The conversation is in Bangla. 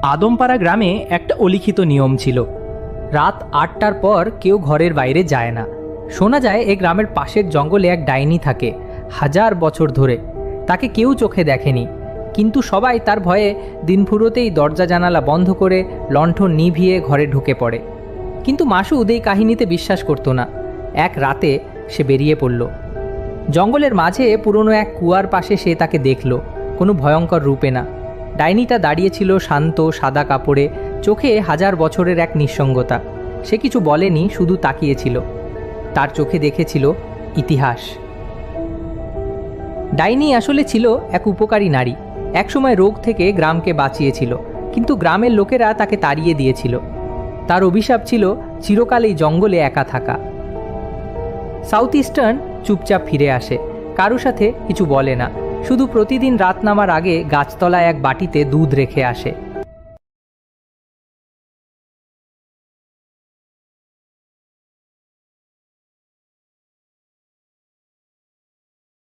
আদমপাড়া গ্রামে একটা অলিখিত নিয়ম ছিল। রাত ৮টার পর কেউ ঘরের বাইরে যায় না। শোনা যায় এই গ্রামের পাশের জঙ্গলে এক ডাইনি থাকে, ১০০০ বছর ধরে। তাকে কেউ চোখে দেখেনি, কিন্তু সবাই তার ভয়ে দিন ফুরোতেই দরজা জানালা বন্ধ করে লণ্ঠন নিভিয়ে ঘরে ঢুকে পড়ে। কিন্তু মাসুদ এই কাহিনীতে বিশ্বাস করতো না। এক রাতে সে বেরিয়ে পড়ল। জঙ্গলের মাঝে পুরনো এক কুয়ার পাশে সে তাকে দেখল, কোনো ভয়ঙ্কর রূপে না। ডাইনিটা দাঁড়িয়েছিল শান্ত সাদা কাপড়ে, চোখে ১০০০ বছরের এক নিঃসঙ্গতা। সে কিছু বলেনি, শুধু তাকিয়েছিল। তার চোখে দেখেছিল ইতিহাস। ডাইনি আসলে ছিল এক উপকারী নারী। একসময় রোগ থেকে গ্রামকে বাঁচিয়েছিল, কিন্তু গ্রামের লোকেরা তাকে তাড়িয়ে দিয়েছিল। তার অভিশাপ ছিল চিরকাল এই জঙ্গলে একা থাকা। সাউথ ইস্টার্ন চুপচাপ ফিরে আসে, কারো সাথে কিছু বলে না, শুধু প্রতিদিন রাত নামার আগে গাছতলায় এক বাটিতে দুধ রেখে আসে।